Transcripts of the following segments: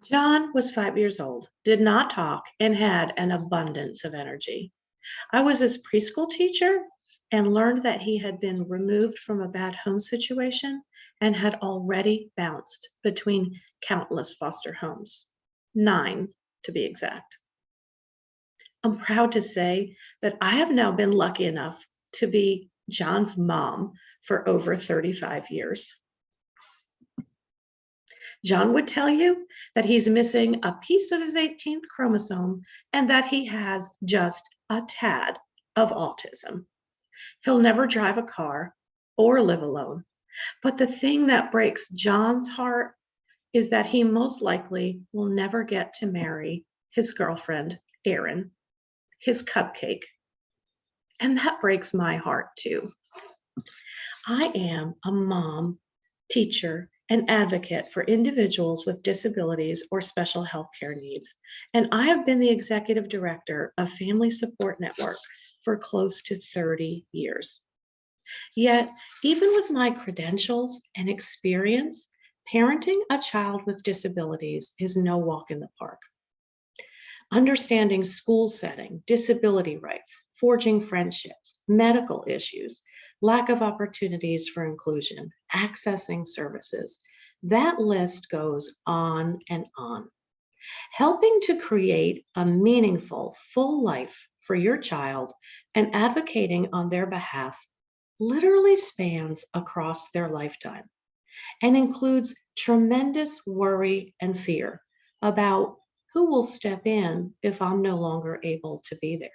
John was 5 years old, did not talk, and had an abundance of energy. I was his preschool teacher and learned that he had been removed from a bad home situation and had already bounced between countless foster homes, 9 to be exact. I'm proud to say that I have now been lucky enough to be John's mom for over 35 years. John would tell you that he's missing a piece of his 18th chromosome and that he has just a tad of autism. He'll never drive a car or live alone. But the thing that breaks John's heart is that he most likely will never get to marry his girlfriend, Erin, his cupcake. And that breaks my heart too. I am a mom, teacher, and advocate for individuals with disabilities or special healthcare needs. And I have been the executive director of Family Support Network for close to 30 years. Yet, even with my credentials and experience, parenting a child with disabilities is no walk in the park. Understanding school setting, disability rights, forging friendships, medical issues, lack of opportunities for inclusion, accessing services, that list goes on and on. Helping to create a meaningful, full life for your child and advocating on their behalf literally spans across their lifetime and includes tremendous worry and fear about who will step in if I'm no longer able to be there.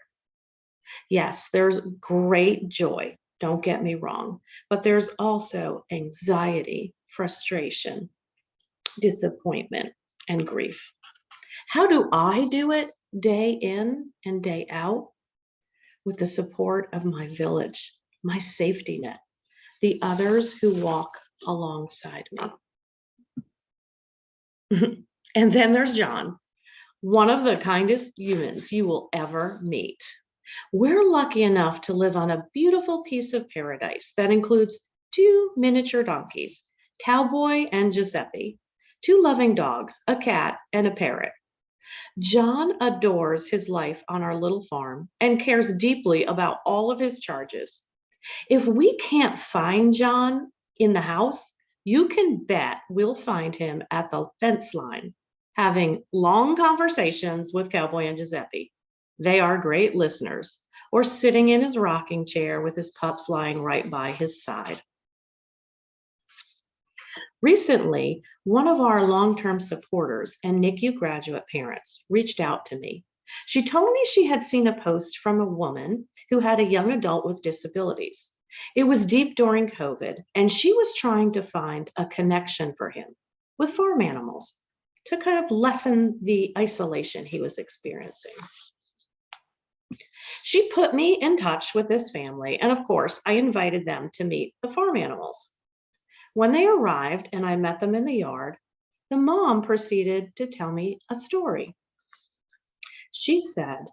Yes, there's great joy, don't get me wrong, but there's also anxiety, frustration, disappointment, and grief. How do I do it day in and day out? With the support of my village, my safety net, the others who walk alongside me. And then there's John, one of the kindest humans you will ever meet. We're lucky enough to live on a beautiful piece of paradise that includes 2 miniature donkeys, Cowboy and Giuseppe, 2 loving dogs, a cat, and a parrot. John adores his life on our little farm and cares deeply about all of his charges. If we can't find John in the house, you can bet we'll find him at the fence line, having long conversations with Cowboy and Giuseppe. They are great listeners, or sitting in his rocking chair with his pups lying right by his side. Recently, one of our long-term supporters and NICU graduate parents reached out to me. She told me she had seen a post from a woman who had a young adult with disabilities. It was deep during COVID, and she was trying to find a connection for him with farm animals to kind of lessen the isolation he was experiencing. She put me in touch with this family, and of course, I invited them to meet the farm animals. When they arrived and I met them in the yard, the mom proceeded to tell me a story. She said,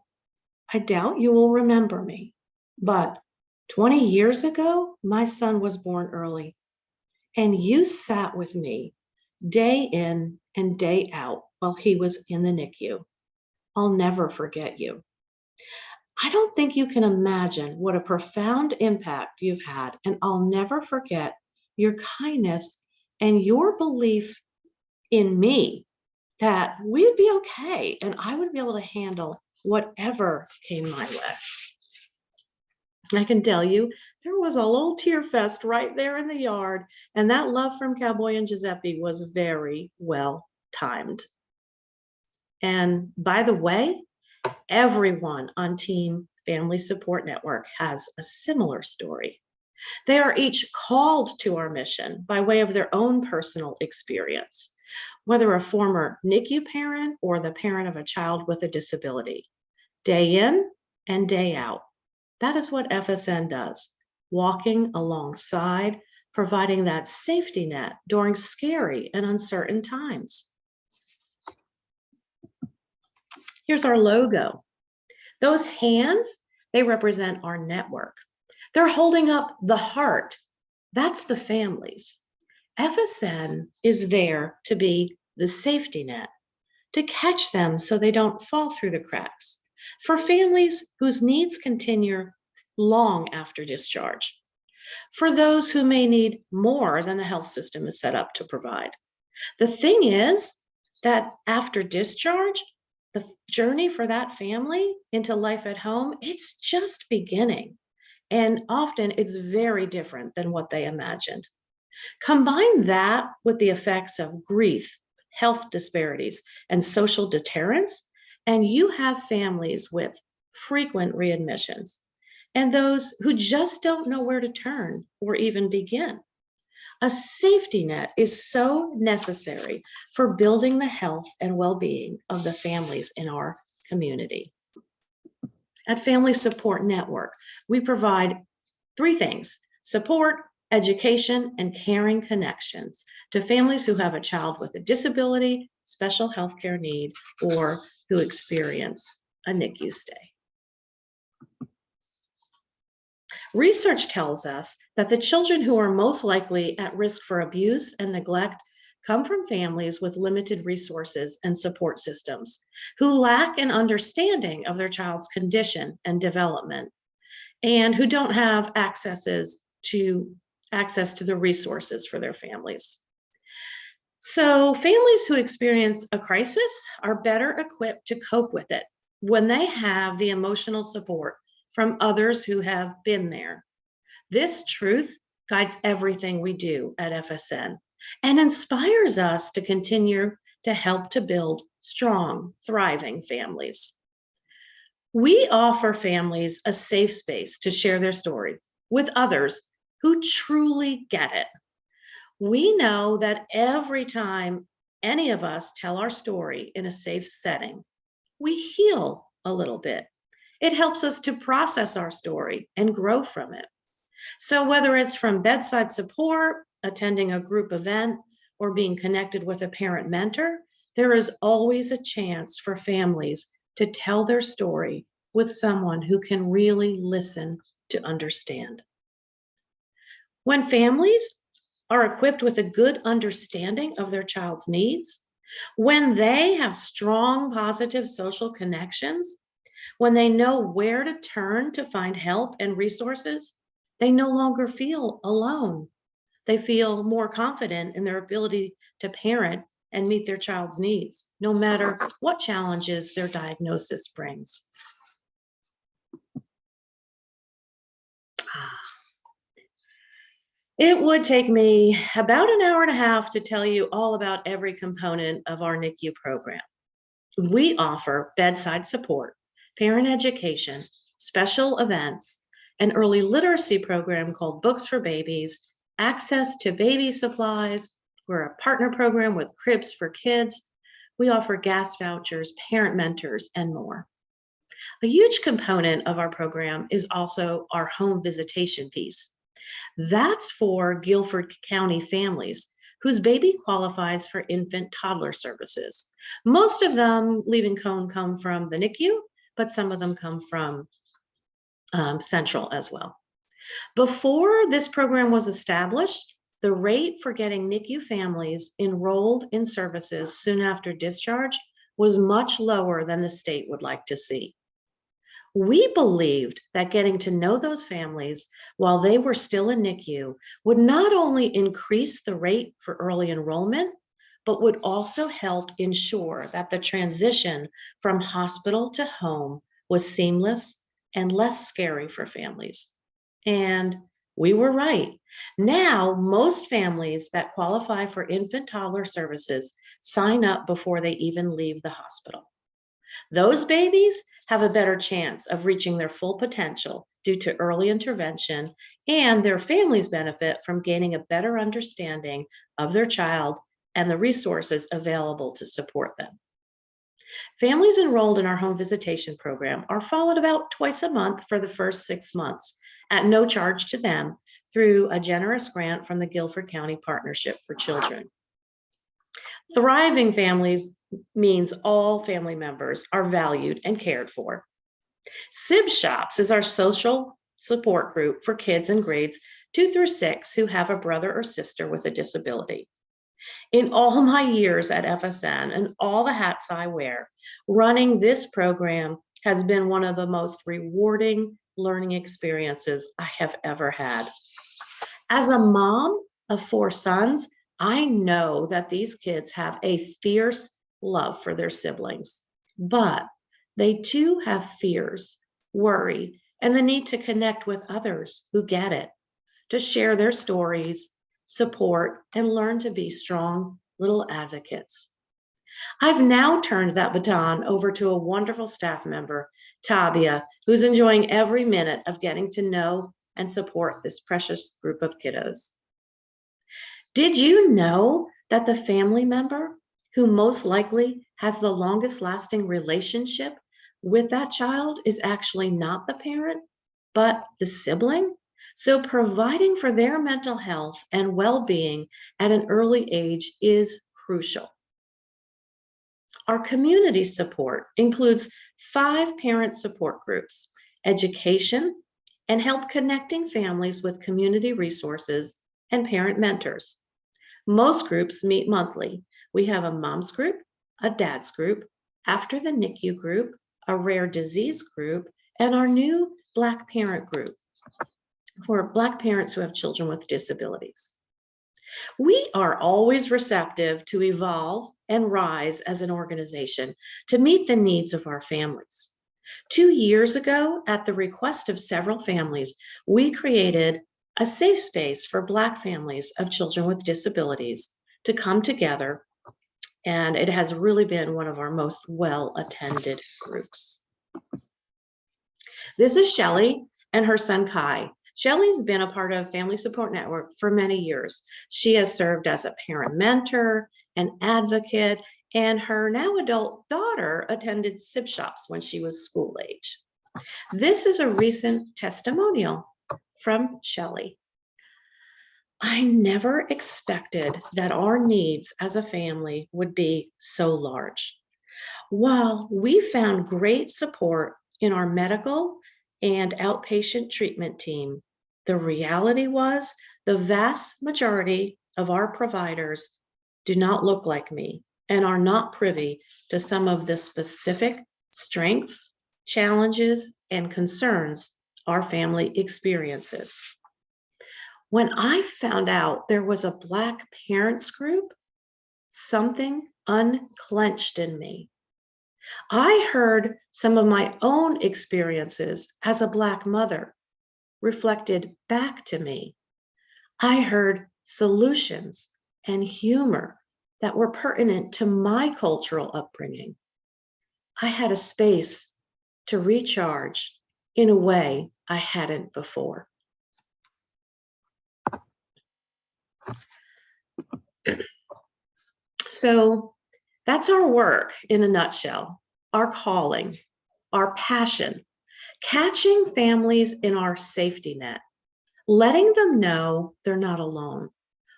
"I doubt you will remember me, but 20 years ago, my son was born early, and you sat with me day in and day out while he was in the NICU. I'll never forget you. I don't think you can imagine what a profound impact you've had, and I'll never forget your kindness and your belief in me that we'd be okay and I would be able to handle whatever came my way." I can tell you, there was a little tear fest right there in the yard, and that love from Cowboy and Giuseppe was very well timed. And by the way, everyone on Team Family Support Network has a similar story. They are each called to our mission by way of their own personal experience, whether a former NICU parent or the parent of a child with a disability. Day in and day out. That is what FSN does, walking alongside, providing that safety net during scary and uncertain times. Here's our logo. Those hands, they represent our network. They're holding up the heart. That's the families. FSN is there to be the safety net to catch them so they don't fall through the cracks, for families whose needs continue long after discharge, for those who may need more than the health system is set up to provide. The thing is that after discharge, the journey for that family into life at home, it's just beginning. And often it's very different than what they imagined. Combine that with the effects of grief, health disparities, and social deterrence, and you have families with frequent readmissions and those who just don't know where to turn or even begin. A safety net is so necessary for building the health and well-being of the families in our community. At Family Support Network, we provide three things: support, education, and caring connections to families who have a child with a disability, special healthcare need, or who experience a NICU stay. Research tells us that the children who are most likely at risk for abuse and neglect come from families with limited resources and support systems, who lack an understanding of their child's condition and development, and who don't have access to the resources for their families. So families who experience a crisis are better equipped to cope with it when they have the emotional support from others who have been there. This truth guides everything we do at FSN and inspires us to continue to help to build strong, thriving families. We offer families a safe space to share their story with others who truly get it. We know that every time any of us tell our story in a safe setting, we heal a little bit. It helps us to process our story and grow from it. So whether it's from bedside support, attending a group event, or being connected with a parent mentor, there is always a chance for families to tell their story with someone who can really listen to understand. When families are equipped with a good understanding of their child's needs, when they have strong, positive social connections, when they know where to turn to find help and resources, they no longer feel alone. They feel more confident in their ability to parent and meet their child's needs, no matter what challenges their diagnosis brings. It would take me about an hour and a half to tell you all about every component of our NICU program. We offer bedside support, parent education, special events, an early literacy program called Books for Babies, access to baby supplies. We're a partner program with Cribs for Kids. We offer gas vouchers, parent mentors, and more. A huge component of our program is also our home visitation piece. That's for Guilford County families whose baby qualifies for infant toddler services. Most of them leaving Cone come from the NICU, but some of them come from Central as well. Before this program was established, the rate for getting NICU families enrolled in services soon after discharge was much lower than the state would like to see. We believed that getting to know those families while they were still in NICU would not only increase the rate for early enrollment, but would also help ensure that the transition from hospital to home was seamless and less scary for families. And we were right. Now, most families that qualify for infant toddler services sign up before they even leave the hospital. Those babies have a better chance of reaching their full potential due to early intervention, and their families benefit from gaining a better understanding of their child and the resources available to support them. Families enrolled in our home visitation program are followed about twice a month for the first 6 months at no charge to them through a generous grant from the Guilford County Partnership for Children. Thriving families means all family members are valued and cared for. SIB Shops is our social support group for kids in grades 2 through 6 who have a brother or sister with a disability. In all my years at FSN and all the hats I wear, running this program has been one of the most rewarding learning experiences I have ever had. As a mom of 4 sons, I know that these kids have a fierce love for their siblings, but they too have fears, worry, and the need to connect with others who get it, to share their stories, support, and learn to be strong little advocates. I've now turned that baton over to a wonderful staff member, Tabia, who's enjoying every minute of getting to know and support this precious group of kiddos. Did you know that the family member who most likely has the longest lasting relationship with that child is actually not the parent, but the sibling? So providing for their mental health and well-being at an early age is crucial. Our community support includes 5 parent support groups, education, and help connecting families with community resources and parent mentors. Most groups meet monthly. We have a mom's group, a dad's group, after the NICU group, a rare disease group, and our new Black parent group for Black parents who have children with disabilities. We are always receptive to evolve and rise as an organization to meet the needs of our families. 2 years ago, at the request of several families, we created a safe space for Black families of children with disabilities to come together, and it has really been one of our most well-attended groups. This is Shelley and her son Kai. Shelley's been a part of Family Support Network for many years. She has served as a parent mentor, an advocate, and her now adult daughter attended SIP shops when she was school age. This is a recent testimonial from Shelley. I never expected that our needs as a family would be so large. While we found great support in our medical and outpatient treatment team, the reality was the vast majority of our providers do not look like me and are not privy to some of the specific strengths, challenges, and concerns our family experiences. When I found out there was a Black parents group, something unclenched in me. I heard some of my own experiences as a Black mother reflected back to me. I heard solutions and humor that were pertinent to my cultural upbringing. I had a space to recharge in a way I hadn't before. So that's our work in a nutshell, our calling, our passion, catching families in our safety net, letting them know they're not alone,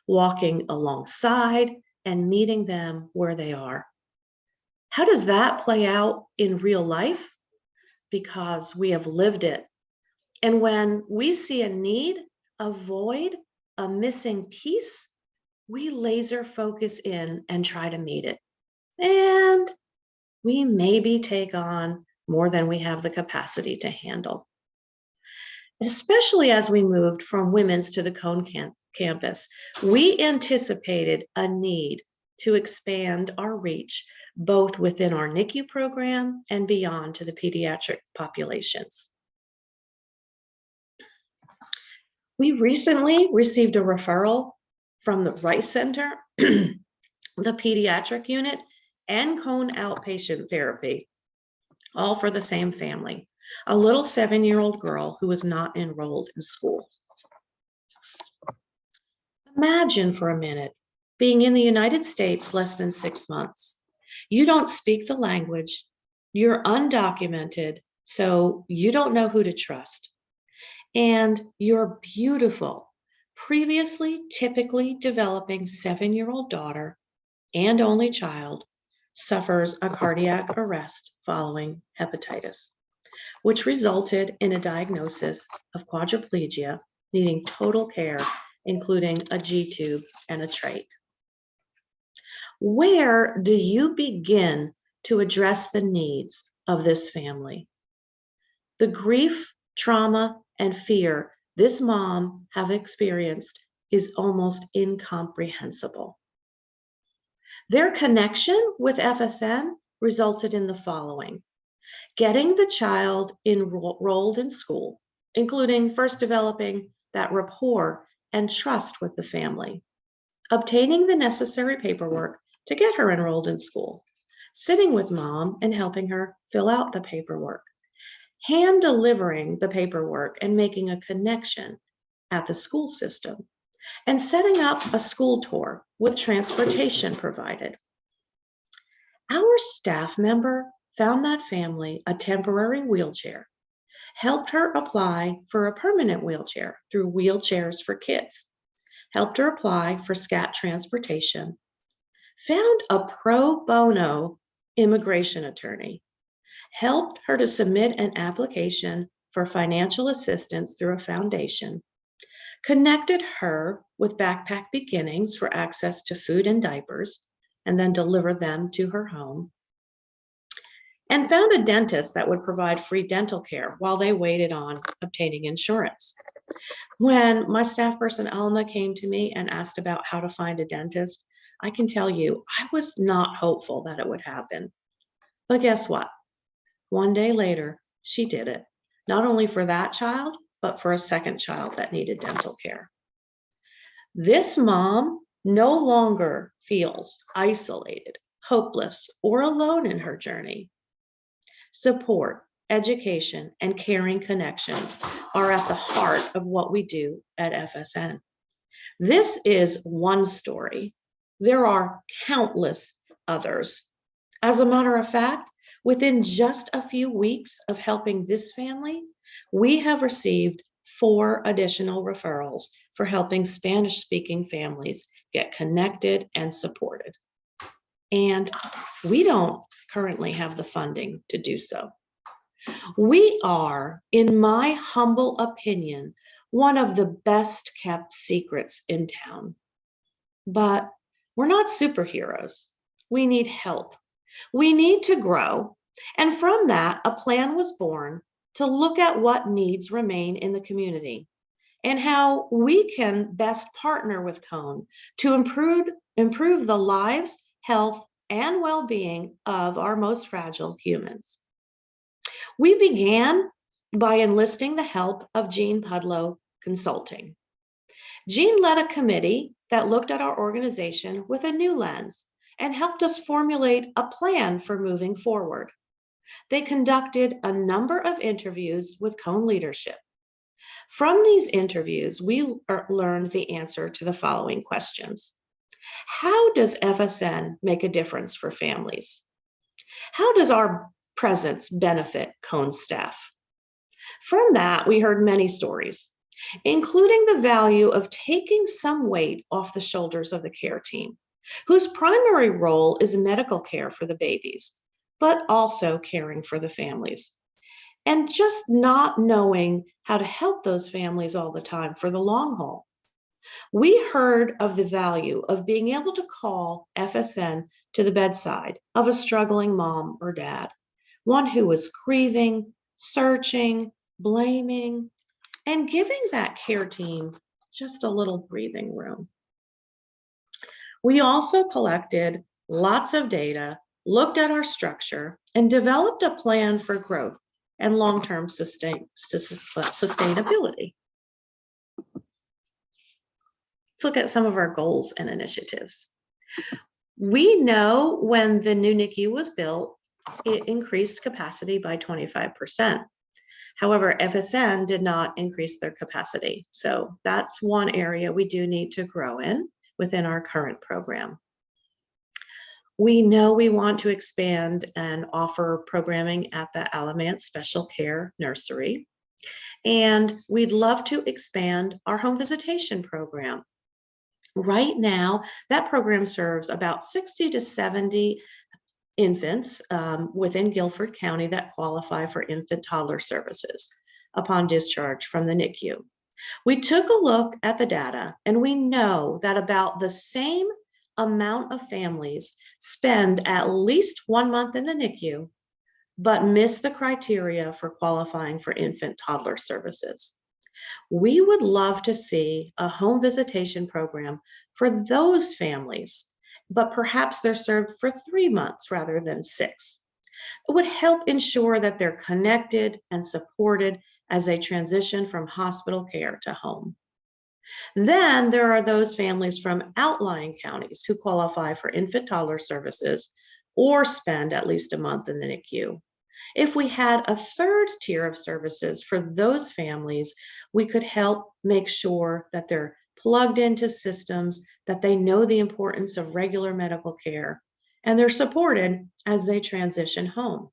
walking alongside and meeting them where they are. How does that play out in real life? Because we have lived it. And when we see a need, a void, a missing piece, we laser focus in and try to meet it. And we maybe take on more than we have the capacity to handle. Especially as we moved from women's to the Cone campus, we anticipated a need to expand our reach, both within our NICU program and beyond to the pediatric populations. We recently received a referral from the Rice Center, the pediatric unit, and Cone outpatient therapy, all for the same family, a little 7-year-old girl who was not enrolled in school. Imagine for a minute being in the United States less than 6 months. You don't speak the language, you're undocumented, so you don't know who to trust. And your beautiful, previously typically developing 7-year-old daughter and only child suffers a cardiac arrest following hepatitis, which resulted in a diagnosis of quadriplegia, needing total care, including a G-tube and a trach. Where do you begin to address the needs of this family? The grief, trauma, and fear this mom have experienced is almost incomprehensible. Their connection with FSN resulted in the following: getting the child enrolled in school, including first developing that rapport and trust with the family, obtaining the necessary paperwork to get her enrolled in school, sitting with mom and helping her fill out the paperwork, hand delivering the paperwork and making a connection at the school system, and setting up a school tour with transportation provided. Our staff member found that family a temporary wheelchair, helped her apply for a permanent wheelchair through Wheelchairs for Kids, helped her apply for SCAT transportation, found a pro bono immigration attorney, helped her to submit an application for financial assistance through a foundation, connected her with Backpack Beginnings for access to food and diapers, and then delivered them to her home, and found a dentist that would provide free dental care while they waited on obtaining insurance. When my staff person Alma came to me and asked about how to find a dentist, I can tell you, I was not hopeful that it would happen. But guess what? One day later, she did it, not only for that child, but for a second child that needed dental care. This mom no longer feels isolated, hopeless, or alone in her journey. Support, education, and caring connections are at the heart of what we do at FSN. This is one story. There are countless others. As a matter of fact, within just a few weeks of helping this family, we have received 4 additional referrals for helping Spanish-speaking families get connected and supported. And we don't currently have the funding to do so. We are, in my humble opinion, one of the best kept secrets in town. But we're not superheroes. We need help. We need to grow. And from that, a plan was born to look at what needs remain in the community and how we can best partner with Cone to improve the lives, health, and well-being of our most fragile humans. We began by enlisting the help of Jean Pudlow Consulting. Jean led a committee that looked at our organization with a new lens and helped us formulate a plan for moving forward. They conducted a number of interviews with Cone leadership. From these interviews, we learned the answer to the following questions. How does FSN make a difference for families? How does our presence benefit Cone staff? From that, we heard many stories, including the value of taking some weight off the shoulders of the care team, whose primary role is medical care for the babies, but also caring for the families, and just not knowing how to help those families all the time for the long haul. We heard of the value of being able to call FSN to the bedside of a struggling mom or dad, one who was grieving, searching, blaming, and giving that care team just a little breathing room. We also collected lots of data, looked at our structure, and developed a plan for growth and long-term sustainability. Let's look at some of our goals and initiatives. We know when the new NICU was built, it increased capacity by 25%. However, FSN did not increase their capacity. So that's one area we do need to grow in within our current program. We know we want to expand and offer programming at the Alamance Special Care Nursery. And we'd love to expand our home visitation program. Right now, that program serves about 60 to 70 infants within Guilford County that qualify for infant toddler services upon discharge from the NICU. We took a look at the data and we know that about the same amount of families spend at least 1 month in the NICU, but miss the criteria for qualifying for infant toddler services. We would love to see a home visitation program for those families, but perhaps they're served for 3 months rather than 6. It would help ensure that they're connected and supported as they transition from hospital care to home. Then there are those families from outlying counties who qualify for infant toddler services or spend at least a month in the NICU. If we had a third tier of services for those families, we could help make sure that they're plugged into systems, that they know the importance of regular medical care, and they're supported as they transition home.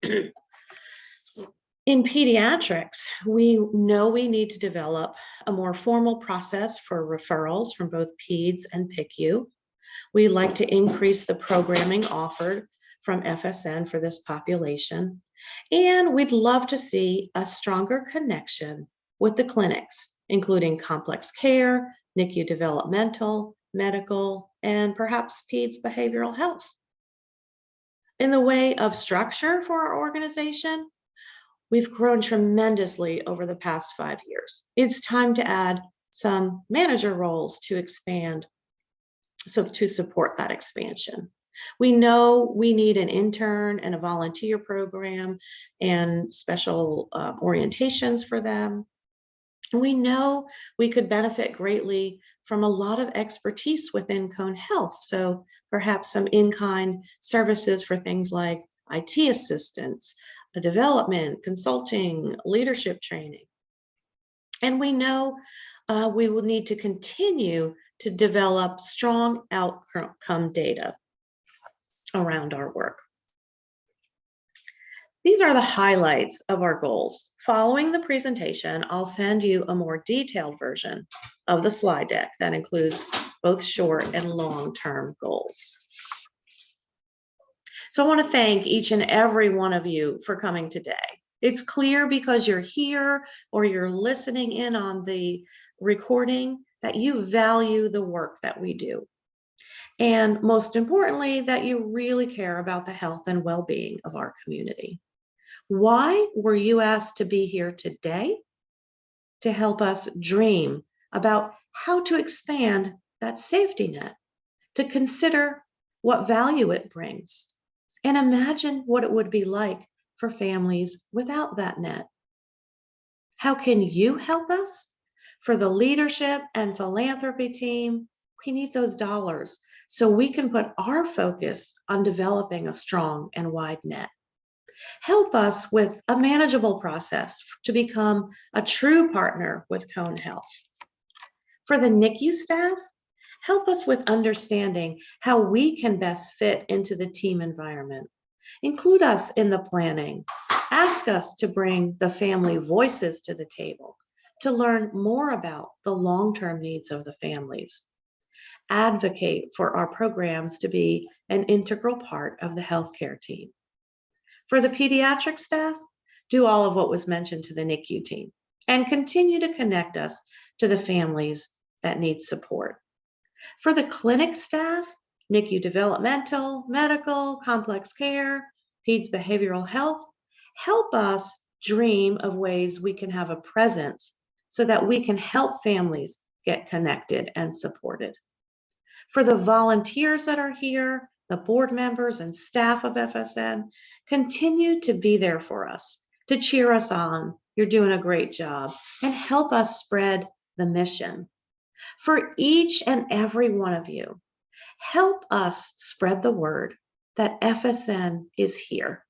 In pediatrics, we know we need to develop a more formal process for referrals from both PEDS and PICU. We like to increase the programming offered from FSN for this population. And we'd love to see a stronger connection with the clinics, including complex care, NICU developmental, medical, and perhaps PEDS behavioral health. In the way of structure for our organization, we've grown tremendously over the past 5 years. It's time to add some manager roles to expand, so to support that expansion. We know we need an intern and a volunteer program and special orientations for them. We know we could benefit greatly from a lot of expertise within Cone Health. So perhaps some in-kind services for things like IT assistance, development, consulting, leadership training. And we know we will need to continue to develop strong outcome data around our work. These are the highlights of our goals. Following the presentation, I'll send you a more detailed version of the slide deck that includes both short and long-term goals. So I want to thank each and every one of you for coming today. It's clear because you're here or you're listening in on the recording that you value the work that we do. And most importantly, that you really care about the health and well-being of our community. Why were you asked to be here today? To help us dream about how to expand that safety net, to consider what value it brings, and imagine what it would be like for families without that net. How can you help us? For the leadership and philanthropy team, we need those dollars so we can put our focus on developing a strong and wide net. Help us with a manageable process to become a true partner with Cone Health. For the NICU staff, help us with understanding how we can best fit into the team environment. Include us in the planning. Ask us to bring the family voices to the table to learn more about the long-term needs of the families. Advocate for our programs to be an integral part of the healthcare team. For the pediatric staff, do all of what was mentioned to the NICU team and continue to connect us to the families that need support. For the clinic staff, NICU developmental, medical, complex care, PEDS behavioral health, help us dream of ways we can have a presence so that we can help families get connected and supported. For the volunteers that are here, the board members and staff of FSN, continue to be there for us, to cheer us on. You're doing a great job, and help us spread the mission. For each and every one of you, help us spread the word that FSN is here.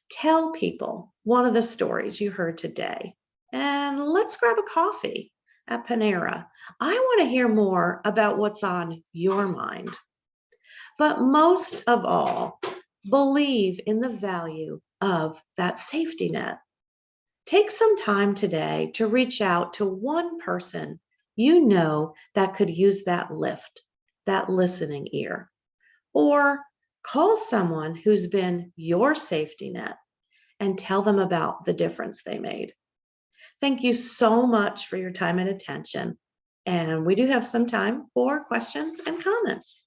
Tell people one of the stories you heard today, and let's grab a coffee at Panera. I want to hear more about what's on your mind. But most of all, believe in the value of that safety net. Take some time today to reach out to one person you know that could use that lift, that listening ear. Or call someone who's been your safety net and tell them about the difference they made. Thank you so much for your time and attention. And we do have some time for questions and comments.